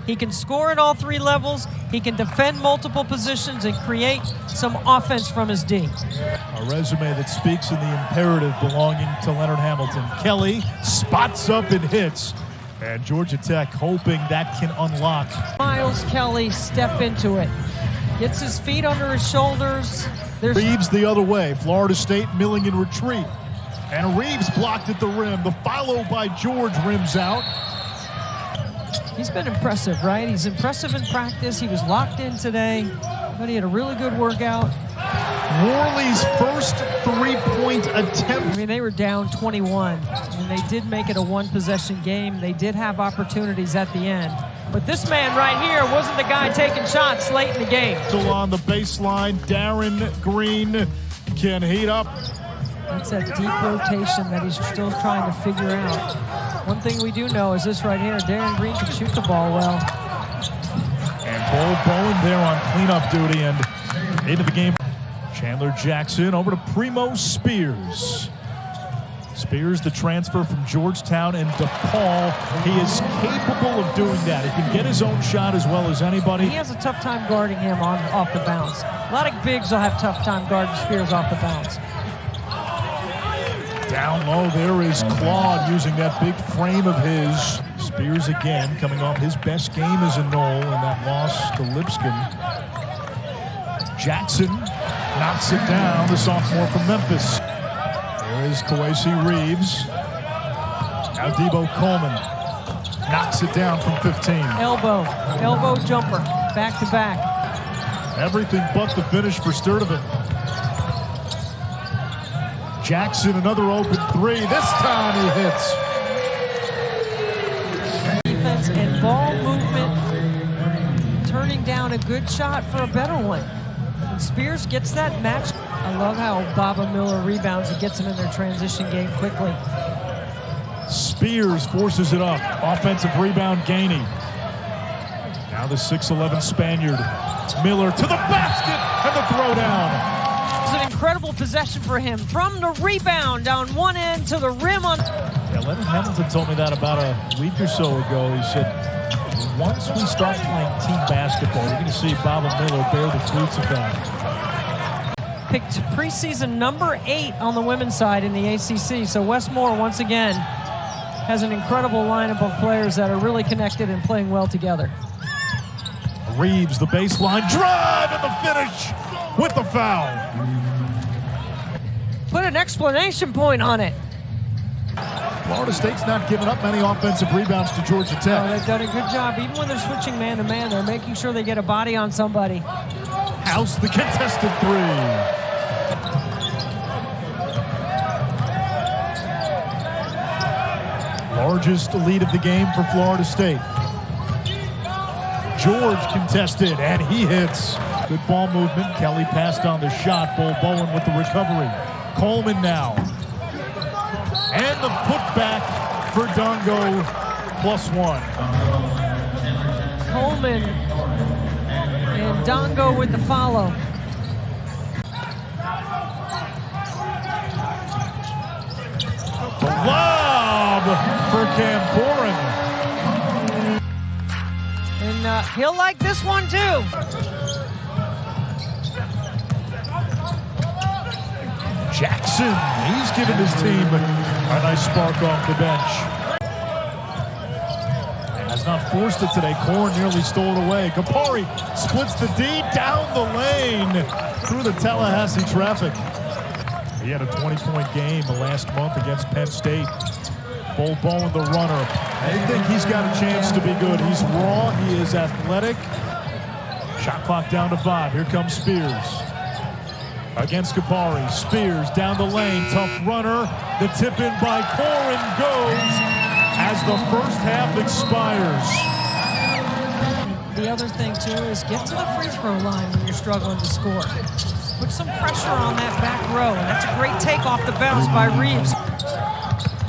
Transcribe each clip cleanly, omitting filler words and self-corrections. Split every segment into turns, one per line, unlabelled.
He can score at all three levels. He can defend multiple positions and create some offense from his D.
A resume that speaks in the imperative belonging to Leonard Hamilton. Kelly spots up and hits. And Georgia Tech hoping that can unlock.
Miles Kelly step into it. Gets his feet under his shoulders.
Reeves the other way. Florida State milling in retreat. And Reeves blocked at the rim. The follow by George rims out.
He's been impressive, right? He's impressive in practice. He was locked in today, but he had a really good workout.
Worley's first three-point attempt.
I mean, they were down 21, and they did make it a one-possession game. They did have opportunities at the end. But this man right here wasn't the guy taking shots late in the game.
Still on the baseline, Darin Green can heat up.
It's that deep rotation that he's still trying to figure out. One thing we do know is this right here, Darin Green can shoot the ball well.
And Bowen there on cleanup duty and into the game. Chandler Jackson over to Primo Spears. Spears, the transfer from Georgetown and DePaul. He is capable of doing that. He can get his own shot as well as anybody.
He has a tough time guarding him off the bounce. A lot of bigs will have tough time guarding Spears off the bounce.
Down low, there is Claude using that big frame of his. Spears again, coming off his best game as a Nole in that loss to Lipscomb. Jackson knocks it down, the sophomore from Memphis. There is Kowacie Reeves. Now Debo Coleman knocks it down from 15.
Elbow jumper, back to back.
Everything but the finish for Sturdivant. Jackson, another open three. This time he hits.
Defense and ball movement, turning down a good shot for a better one. And Spears gets that match. I love how Baba Miller rebounds and gets him in their transition game quickly.
Spears forces it up. Offensive rebound, Gainey. Now the 6'11 Spaniard. Miller to the basket and the throwdown.
It's an incredible possession for him. From the rebound down one end to the rim on.
Yeah, Leonard Hamilton told me that about a week or so ago. He said, once we start playing team basketball, you're going to see Baba Miller bear the fruits of that.
Picked preseason number 8 on the women's side in the ACC. So Westmore, once again, has an incredible lineup of players that are really connected and playing well together.
Reeves, the baseline drive and the finish with the foul.
Put an exclamation point on it.
Florida State's not giving up many offensive rebounds to Georgia Tech.
No, they've done a good job. Even when they're switching man-to-man, they're making sure they get a body on somebody.
House the contested three. Largest lead of the game for Florida State. George contested, and he hits. Good ball movement. Kelly passed on the shot. Bowen with the recovery. Coleman now. And the putback for Dongo, +1.
Coleman and Dongo with the follow.
The lob for Camporin.
And he'll like this one too.
Jackson, he's given his team a nice spark off the bench. Has not forced it today. Korn nearly stole it away. Kapari splits the D down the lane through the Tallahassee traffic. He had a 20-point game the last month against Penn State. Bowen the runner. I think he's got a chance to be good. He's raw, he is athletic. Shot clock down to 5. Here comes Spears. Against Kapari. Spears down the lane. Tough runner. The tip in by Koren goes as the first half expires.
The other thing, too, is get to the free throw line when you're struggling to score. Put some pressure on that back row, and that's a great take off the bounce by Reeves.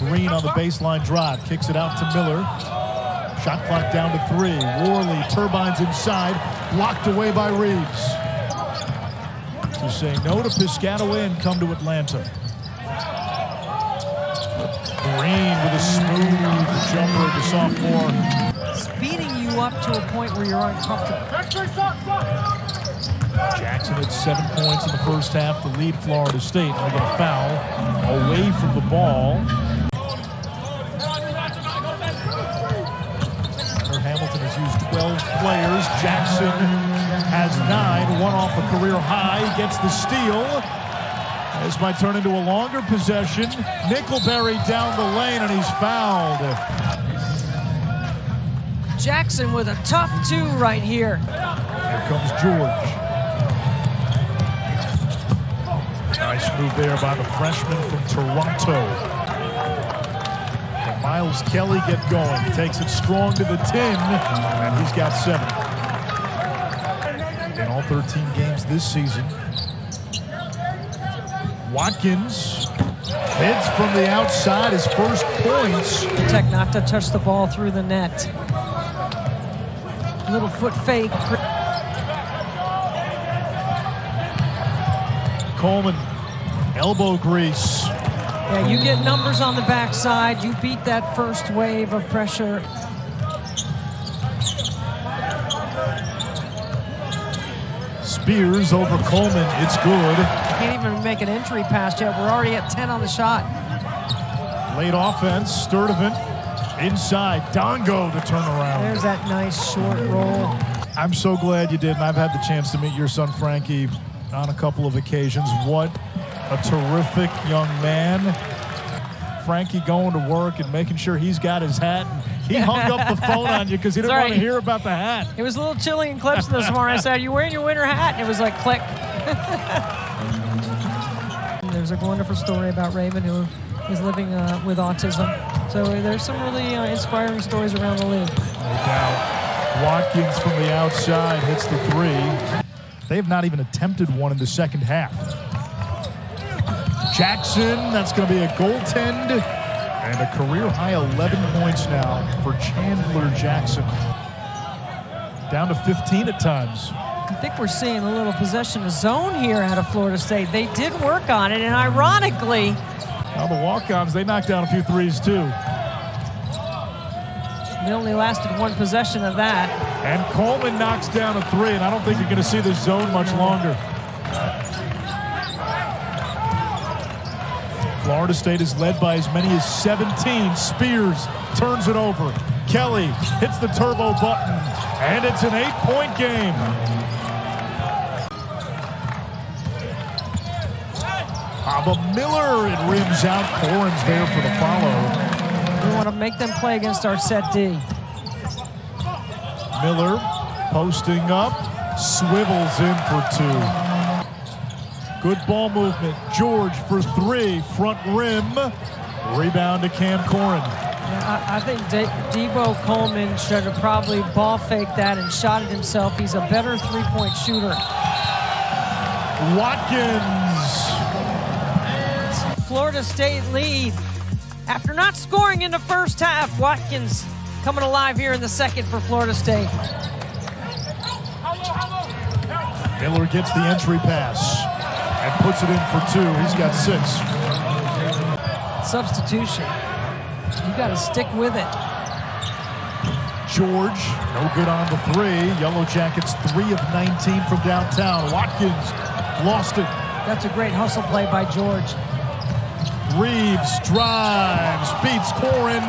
Green on the baseline drive. Kicks it out to Miller. Shot clock down to 3. Worley turbines inside. Blocked away by Reeves. To say no to Piscataway and come to Atlanta. Green with a smooth jumper, the sophomore.
Speeding you you up to a point where you're uncomfortable.
Jackson had 7 points in the first half to lead Florida State. And we got a foul away from the ball. Leonard Hamilton has used 12 players. Jackson has 9, one off a career high. He gets the steal. This might turn into a longer possession. Nickelberry down the lane, and he's fouled.
Jackson with a tough 2 right here.
Here comes George. Nice move there by the freshman from Toronto. And Miles Kelly get going. He takes it strong to the 10, and he's got 7. In all 13 games this season. Watkins hits from the outside, his first points.
Protect not to touch the ball through the net. Little foot fake.
Coleman, elbow grease.
Yeah, you get numbers on the backside. You beat that first wave of pressure.
Spears over Coleman, it's good.
Can't even make an entry pass yet. We're already at 10 on the shot.
Late offense, Sturdivant inside, Dongo to turn around.
There's that nice short roll.
I'm so glad you did, and I've had the chance to meet your son Frankie on a couple of occasions. What a terrific young man. Frankie going to work and making sure he's got his hat. And he hung up the phone on you because he didn't want to hear about the hat.
It was a little chilly in Clemson this morning. I said, "Are you wearing your winter hat?" And it was like, click. There's a wonderful story about Raven, who is living with autism. So there's some really inspiring stories around the league.
No doubt. Watkins from the outside hits the 3. They have not even attempted one in the second half. Jackson, that's going to be a goaltend, and a career-high 11 points now for Chandler Jackson. Down to 15 at times.
I think we're seeing a little possession of zone here out of Florida State. They did work on it, and ironically...
Now the walk-ons, they knocked down a few threes, too.
They only lasted 1 possession of that.
And Coleman knocks down a 3, and I don't think you're going to see this zone much longer. Florida State is led by as many as 17. Spears turns it over. Kelly hits the turbo button, and it's an 8-point game. Baba Miller, it rims out. Corin's there for the follow.
We want to make them play against our set D.
Miller posting up, swivels in for 2. Good ball movement. George for 3, front rim. Rebound to Cam Corin.
Yeah, I think Debo Coleman should have probably ball faked that and shot it himself. He's a better 3-point shooter.
Watkins.
Florida State lead. After not scoring in the first half, Watkins coming alive here in the second for Florida State.
Miller gets the entry pass and puts it in for 2. He's got 6.
Substitution. You got to stick with it.
George, no good on the 3. Yellow Jackets 3 of 19 from downtown. Watkins lost it.
That's a great hustle play by George.
Reeves drives, beats Corin,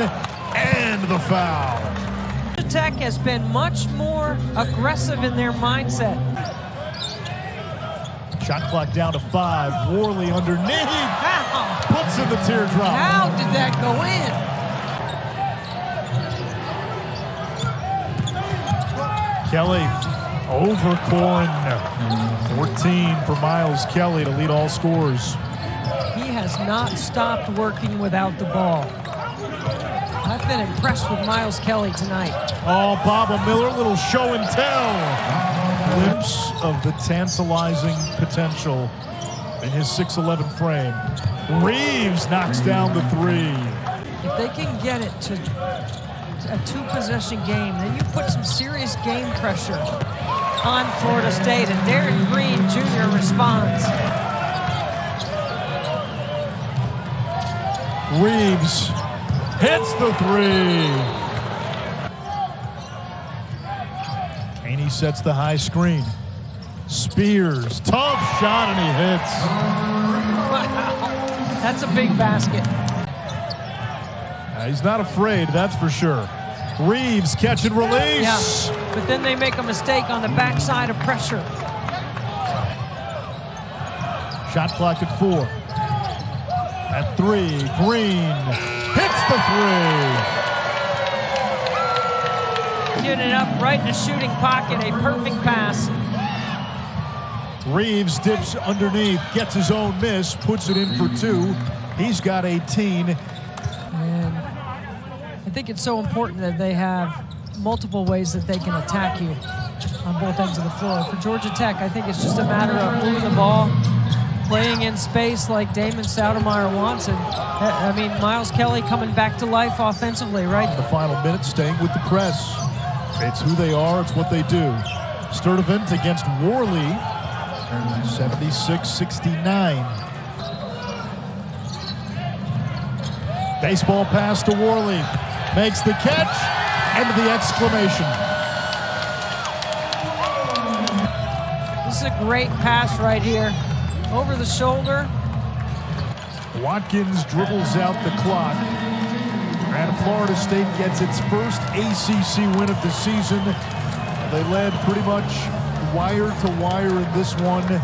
and the foul.
Tech has been much more aggressive in their mindset.
Shot clock down to 5. Worley underneath.
How?
Puts in the teardrop.
How did that go in?
Kelly over Corin. 14 for Miles Kelly to lead all scores.
He has not stopped working without the ball. I've been impressed with Miles Kelly tonight.
Oh, Baba Miller, little show and tell. Glimpse of the tantalizing potential in his 6'11 frame. Reeves knocks down the 3.
If they can get it to a 2-possession game, then you put some serious game pressure on Florida State, and Darin Green Jr. responds.
Reeves hits the 3. Haney sets the high screen. Spears, tough shot, and he hits.
Wow, that's a big basket.
He's not afraid, that's for sure. Reeves, catch and release.
Yeah, but then they make a mistake on the backside of pressure.
Shot clock at 4. At 3, Green hits the 3.
Getting it up right in the shooting pocket, a perfect pass.
Reeves dips underneath, gets his own miss, puts it in for 2. He's got 18.
And I think it's so important that they have multiple ways that they can attack you on both ends of the floor. For Georgia Tech, I think it's just a matter of moving the ball, playing in space like Damon Stoudemire wants. And I mean, Miles Kelly coming back to life offensively, right?
The final minute, staying with the press. It's who they are, it's what they do. Sturdivant against Worley, 76-69. Baseball pass to Worley. Makes the catch, and the exclamation.
This is a great pass right here. Over the shoulder.
Watkins dribbles out the clock. And Florida State gets its first ACC win of the season. They led pretty much wire to wire in this one.